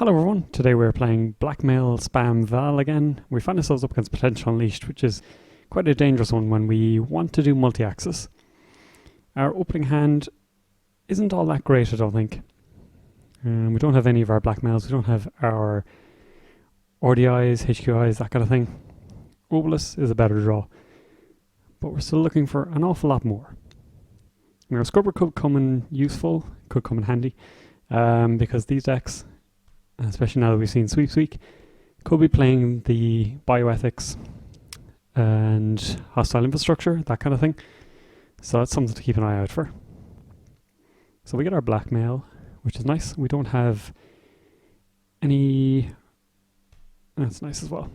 Hello everyone, today we're playing Blackmail Spam Val again. We find ourselves up against Potential Unleashed, which is quite a dangerous one when we want to do multi-access. Our opening hand isn't all that great, I don't think. We don't have any of our Blackmails, we don't have our RDIs, HQIs, that kind of thing. Obelisk is a better draw, but we're still looking for an awful lot more. Now, Scrubber could come in useful, could come in handy, because these decks, especially now that we've seen Sweeps Week, could be playing the bioethics and hostile infrastructure, that kind of thing. So that's something to keep an eye out for. So we get our Blackmail, which is nice. We don't have any... That's nice as well.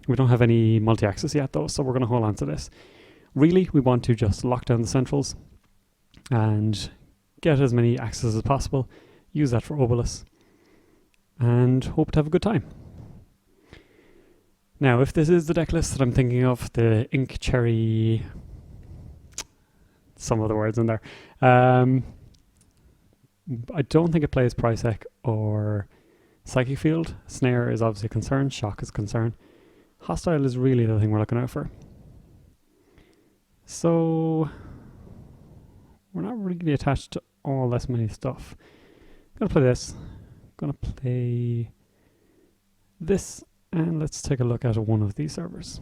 We don't have any multi-access yet though, so we're going to hold on to this. Really, we want to just lock down the centrals and get as many accesses as possible, use that for Obelisk, and hope to have a good time. Now, if this is the deck list that I'm thinking of, the Ink Cherry... some of the words in there. I don't think it plays Prisec or Psychic Field. Snare is obviously a concern, Shock is a concern. Hostile is really the thing we're looking out for. So, we're not really attached to all this many stuff. Gonna play this. Gonna play this, and let's take a look at one of these servers.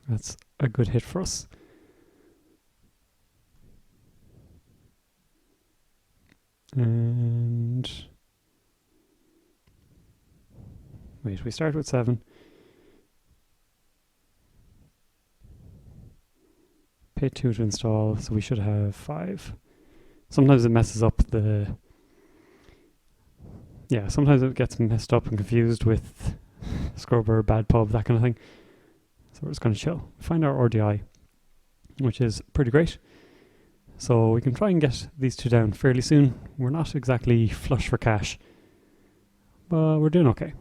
That's a good hit for us. And wait, we start with 7. Pay 2 to install, so we should have 5. Sometimes it messes up the... Yeah, sometimes it gets messed up and confused with Scrubber, Bad Pub, that kind of thing. So we're just going to chill. Find our RDI, which is pretty great. So we can try and get these two down fairly soon. We're not exactly flush for cash, but we're doing okay.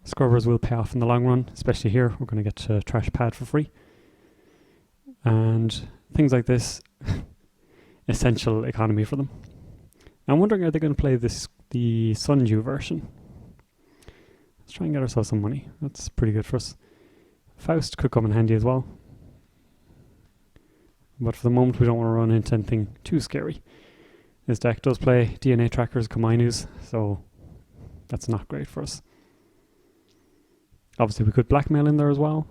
Scrubbers will pay off in the long run, especially here. We're going to get a trash pad for free. And things like this, essential economy for them. I'm wondering, are they going to play the Sundew version? Let's try and get ourselves some money. That's pretty good for us. Faust could come in handy as well. But for the moment, we don't want to run into anything too scary. This deck does play DNA trackers, Komainus, so that's not great for us. Obviously, we could Blackmail in there as well.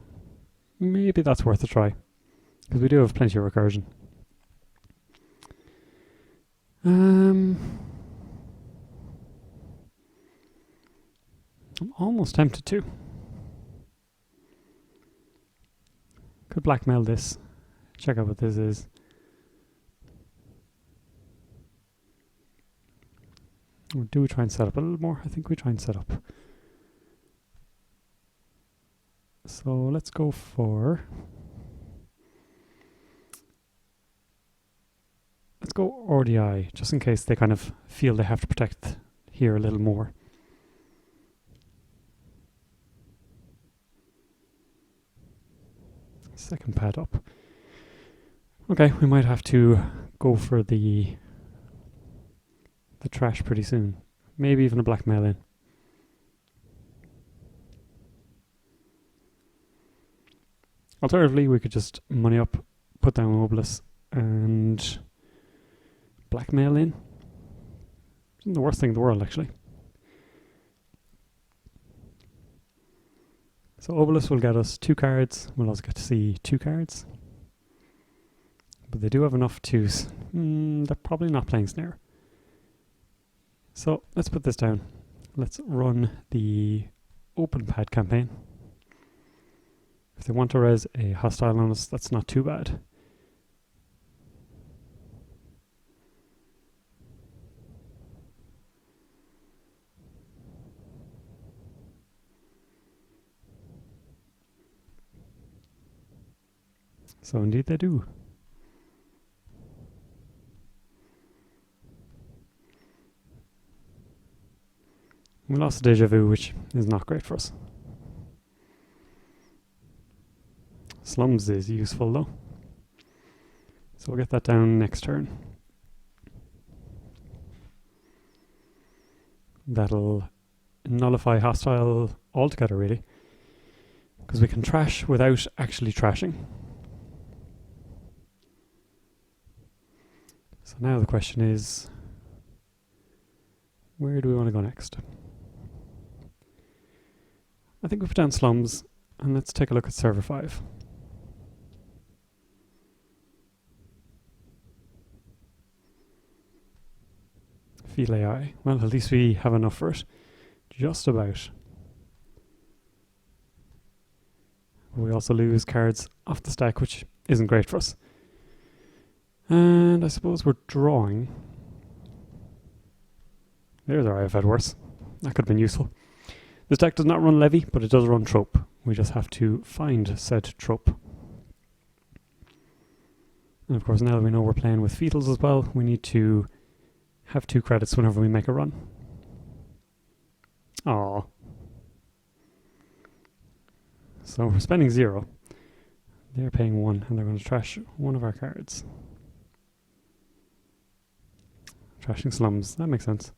Maybe that's worth a try, because we do have plenty of recursion. I'm almost tempted to. Could Blackmail this. Check out what this is. Or do we try and set up a little more? I think we try and set up. So let's go for... Let's go RDI, just in case they kind of feel they have to protect here a little more. Second pad up. Okay, we might have to go for the trash pretty soon. Maybe even a Blackmail in. Alternatively, we could just money up, put down Obelisk, and Blackmail in. Isn't the worst thing in the world, actually. So Obelisk will get us 2 cards. We'll also get to see 2 cards. But they do have enough twos. They're probably not playing Snare. So let's put this down. Let's run the open pad campaign. If they want to res a hostile on us, that's not too bad. So indeed they do. We lost a Deja Vu, which is not great for us. Slums is useful though. So we'll get that down next turn. That'll nullify hostile altogether really, because we can trash without actually trashing. So now the question is, where do we want to go next? I think we put down slums, and let's take a look at server 5. Field AI. Well, at least we have enough for it. Just about. We also lose cards off the stack, which isn't great for us. And I suppose we're drawing. There's our I've had worse. That could have been useful. This deck does not run Levy, but it does run Trope. We just have to find said Trope. And of course, now that we know we're playing with Fetals as well, we need to have 2 credits whenever we make a run. Aww. So we're spending 0. They're paying 1, and they're going to trash one of our cards. Trashing slums. That makes sense.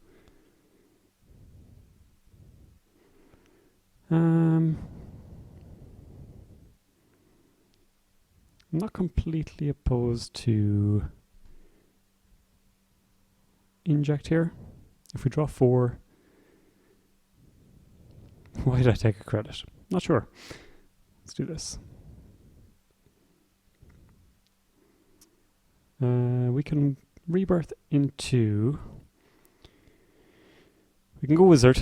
I'm not completely opposed to inject here. If we draw 4, why did I take a credit? Not sure. Let's do this. We can rebirth into... We can go Wizard,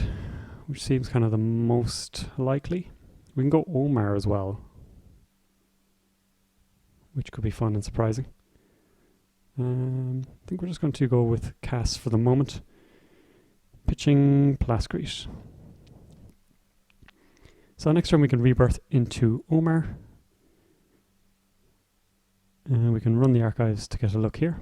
which seems kind of the most likely. We can go Omar as well, which could be fun and surprising. I think we're just going to go with Cass for the moment. Pitching Plascrete. So next turn we can rebirth into Omar. And we can run the archives to get a look here.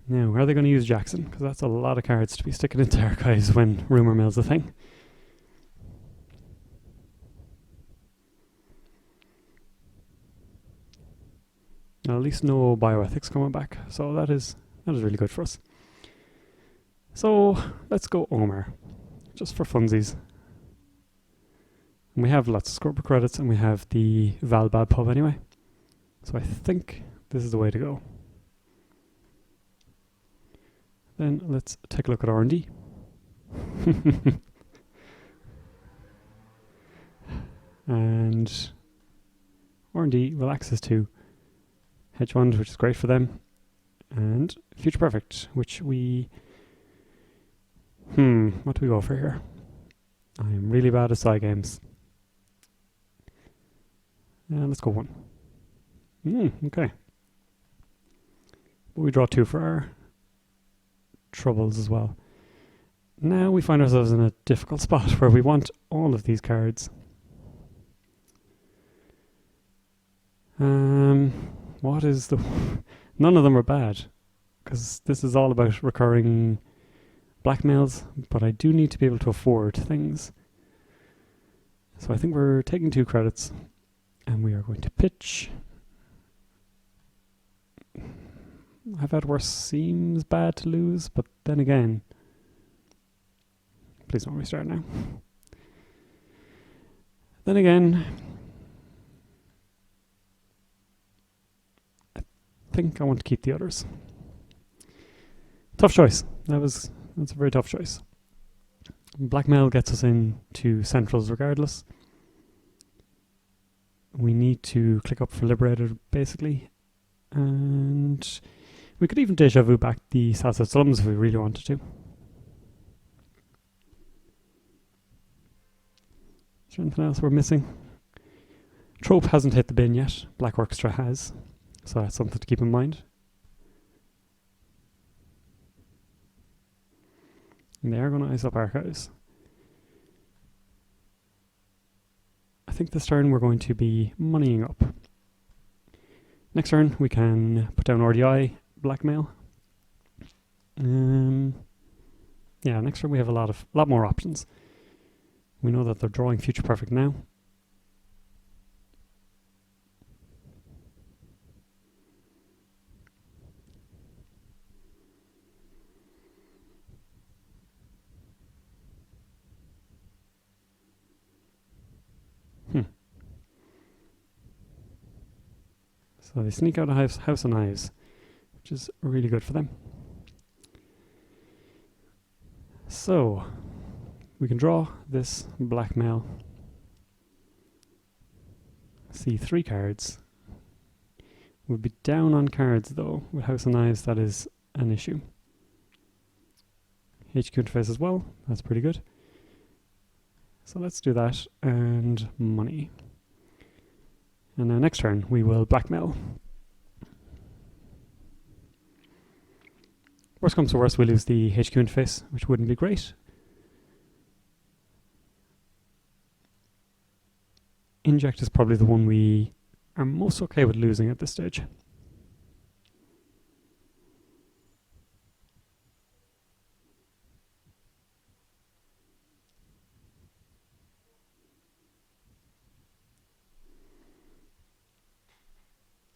Now, are they going to use Jackson? Because that's a lot of cards to be sticking into archives when Rumour Mill's a thing. Now, at least no bioethics coming back, so that is really good for us. So let's go Omar, just for funsies. And we have lots of Scorpio credits, and we have the Valbad pub anyway. So I think this is the way to go. Then let's take a look at R&D. And R&D will access to hedge fund, which is great for them, and Future Perfect, which we... what do we go for here? I am really bad at side games. Let's go 1. Okay. But we draw 2 for our troubles as well. Now we find ourselves in a difficult spot where we want all of these cards. What is the... None of them are bad, because this is all about recurring blackmails, but I do need to be able to afford things. So I think we're taking 2 credits, and we are going to pitch. I've had worse seems bad to lose, but then again, please don't restart now. Then again, I think I want to keep the others. Tough choice. That's a very tough choice. Blackmail gets us into centrals regardless. We need to click up for Liberated basically, and we could even deja vu back the Sunset Slums if we really wanted to. Is there anything else we're missing? Trope hasn't hit the bin yet. Black Orchestra has, so that's something to keep in mind. And they are going to ice up archives. I think this turn we're going to be moneying up. Next turn we can put down RDI, Blackmail. Yeah, next turn we have a lot more options. We know that they're drawing Future Perfect now. So they sneak out a house of knives, which is really good for them. So we can draw this Blackmail. See 3 cards. We'll be down on cards though. With House of Knives, that is an issue. HQ interface as well. That's pretty good. So let's do that and money. And now next turn we will Blackmail. Worst comes to worst, we lose the HQ interface, which wouldn't be great. Inject is probably the one we are most okay with losing at this stage.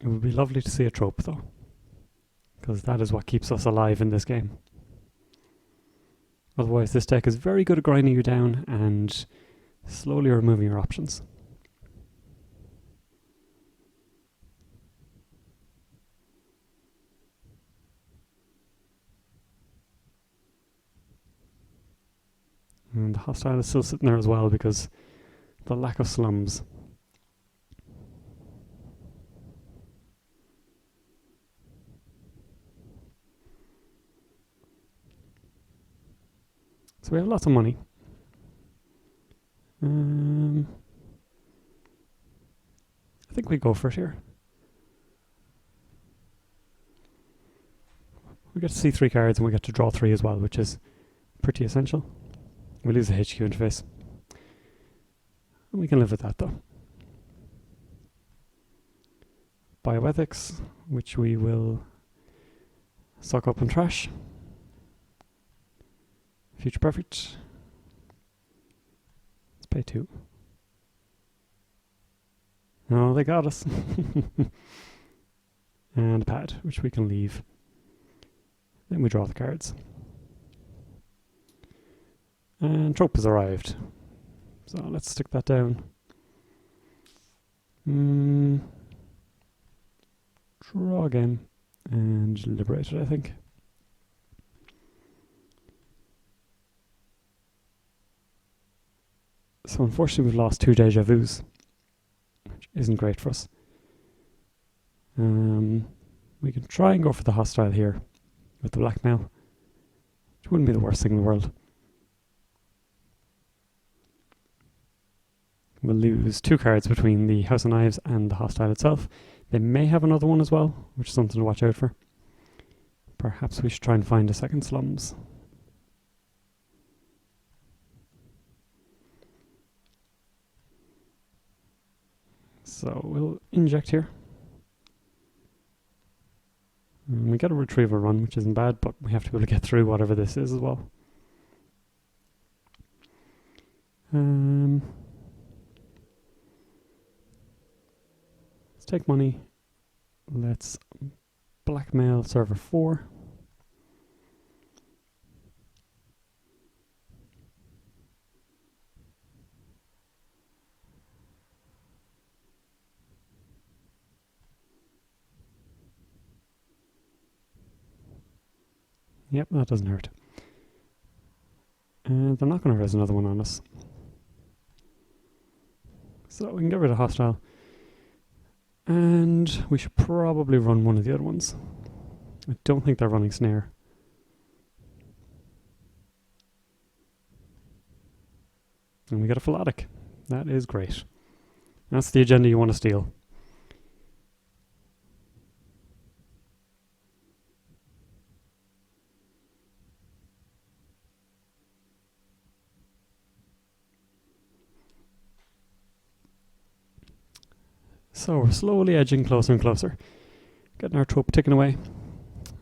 It would be lovely to see a trope though, because that is what keeps us alive in this game. Otherwise this deck is very good at grinding you down and slowly removing your options. And the hostile is still sitting there as well because the lack of slums. So we have lots of money. I think we go for it here. We get to see 3 cards and we get to draw 3 as well, which is pretty essential. We lose the HQ interface. And we can live with that though. Bioethics, which we will suck up and trash. Future Perfect. Let's pay 2. Oh, they got us. And a pad, which we can leave. Then we draw the cards. And trope has arrived. So let's stick that down. Draw again. And liberate it, I think. So unfortunately we've lost 2 deja vus, which isn't great for us. We can try and go for the hostile here with the Blackmail, which wouldn't be the worst thing in the world. We'll lose 2 cards between the House of Knives and the hostile itself. They may have another one as well, which is something to watch out for. Perhaps we should try and find a second slums. So we'll inject here. And we get a retrieval run, which isn't bad, but we have to be able to get through whatever this is as well. Let's take money. Let's Blackmail server 4. Yep, that doesn't hurt. And they're not going to raise another one on us. So we can get rid of hostile. And we should probably run one of the other ones. I don't think they're running snare. And we get a philotic. That is great. That's the agenda you want to steal. So we're slowly edging closer and closer. Getting our trope ticking away.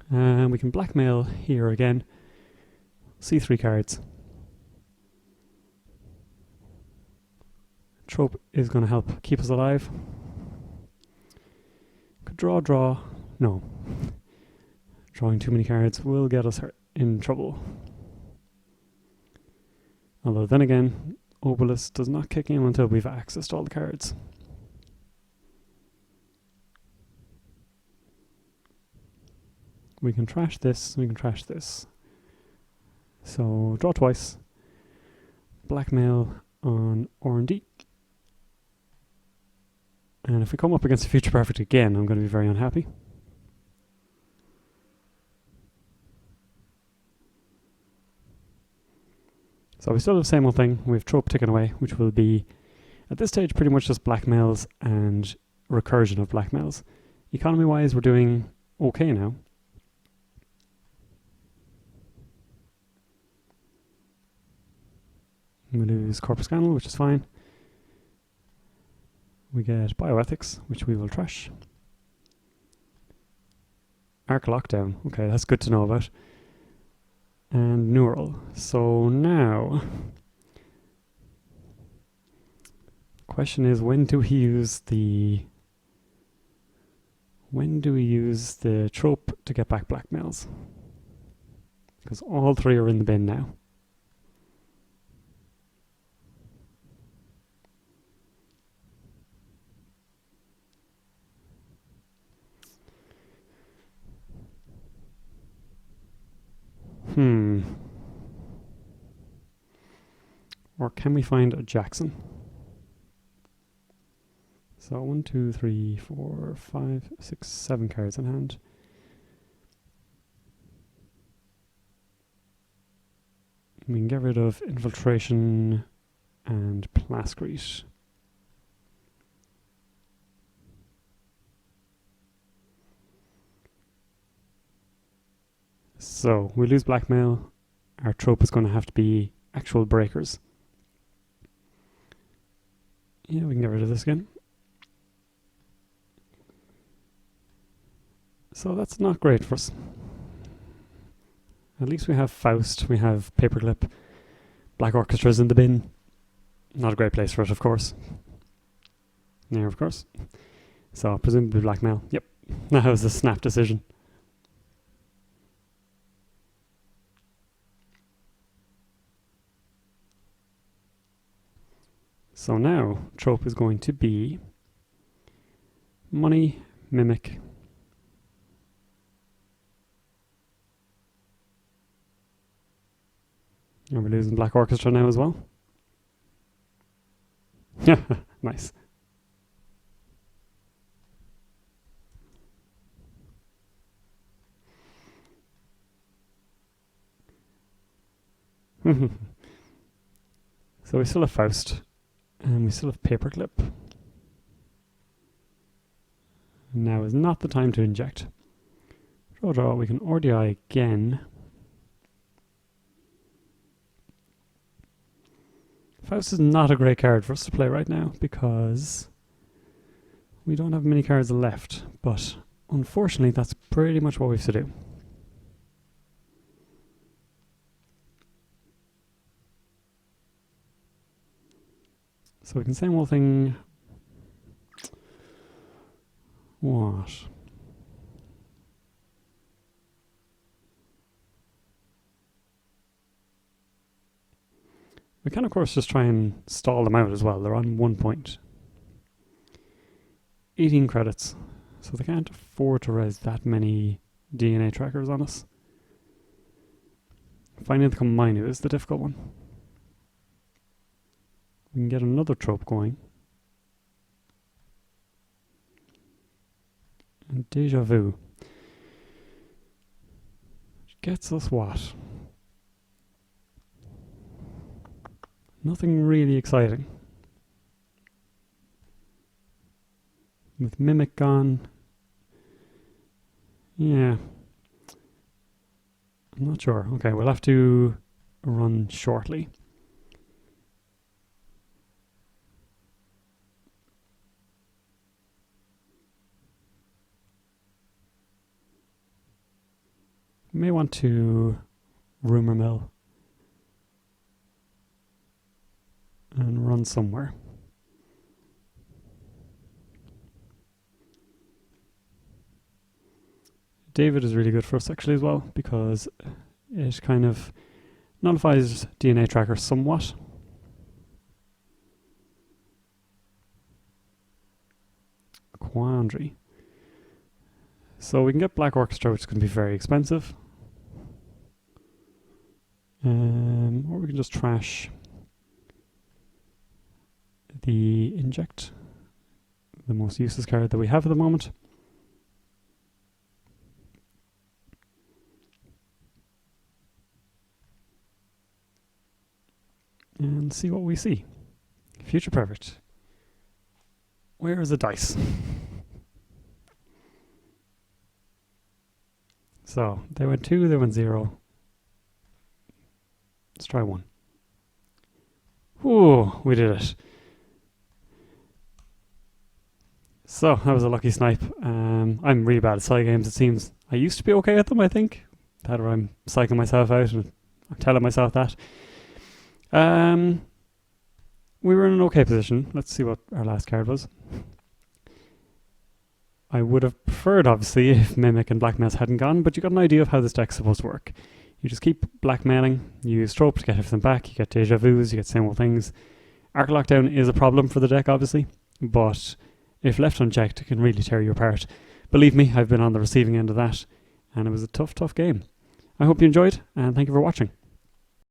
And we can blackmail here again. See 3 cards. Trope is going to help keep us alive. Could draw. No. Drawing too many cards will get us in trouble. Although then again, Obelisk does not kick in until we've accessed all the cards. We can trash this, we can trash this. So draw twice. Blackmail on R&D. And if we come up against a Future Perfect again, I'm going to be very unhappy. So we still have the same old thing. We have trope ticking away, which will be, at this stage, pretty much just blackmails and recursion of blackmails. Economy-wise, we're doing okay now. We lose Corpus Scandal, which is fine. We get Bioethics, which we will trash. Arc Lockdown. Okay, that's good to know about. And Neural. So now, question is, when do we use the trope to get back blackmails? Because all 3 are in the bin now. Or can we find a Jackson? So 1, 2, 3, 4, 5, 6, 7 cards in hand. We can get rid of Infiltration and Plascrete. So we lose Blackmail. Our trope is going to have to be actual breakers. Yeah, we can get rid of this again. So that's not great for us. At least we have Faust, we have Paperclip, Black Orchestra's in the bin. Not a great place for it, of course. Yeah, of course. So presumably Blackmail. Yep, that was a snap decision. So now, trope is going to be Money, Mimic, and we're losing Black Orchestra now as well. Nice. So we still have Faust. And we still have Paperclip. Now is not the time to inject. Draw, we can RDI again. Faust is not a great card for us to play right now because we don't have many cards left, but unfortunately that's pretty much what we have to do. So we can say one thing. What? We can, of course, just try and stall them out as well. They're on 1 point. 18 credits. So they can't afford to raise that many DNA trackers on us. Finding the Combine is the difficult one. We can get another trope going. And Deja Vu. Which gets us what? Nothing really exciting. With Mimic gone. Yeah. I'm not sure. Okay, we'll have to run shortly. We may want to rumor mill and run somewhere. David is really good for us actually as well, because it kind of nullifies DNA tracker somewhat. Quandary. So we can get Black Orchestra, which is going to be very expensive. Or we can just trash the inject, the most useless card that we have at the moment. And see what we see. Future perfect. Where is the dice? So they went 2, they went 0. Let's try 1. Ooh, we did it. So that was a lucky snipe. I'm really bad at side games, it seems. I used to be okay at them, I think. That or I'm psyching myself out and I'm telling myself that. We were in an okay position. Let's see what our last card was. I would have preferred, obviously, if Mimic and Blackmail hadn't gone, but you got an idea of how this deck's supposed to work. You just keep blackmailing, you use Trope to get everything back, you get Deja Vus, you get same old things. Arc Lockdown is a problem for the deck, obviously, but if left unchecked, it can really tear you apart. Believe me, I've been on the receiving end of that, and it was a tough, tough game. I hope you enjoyed, and thank you for watching.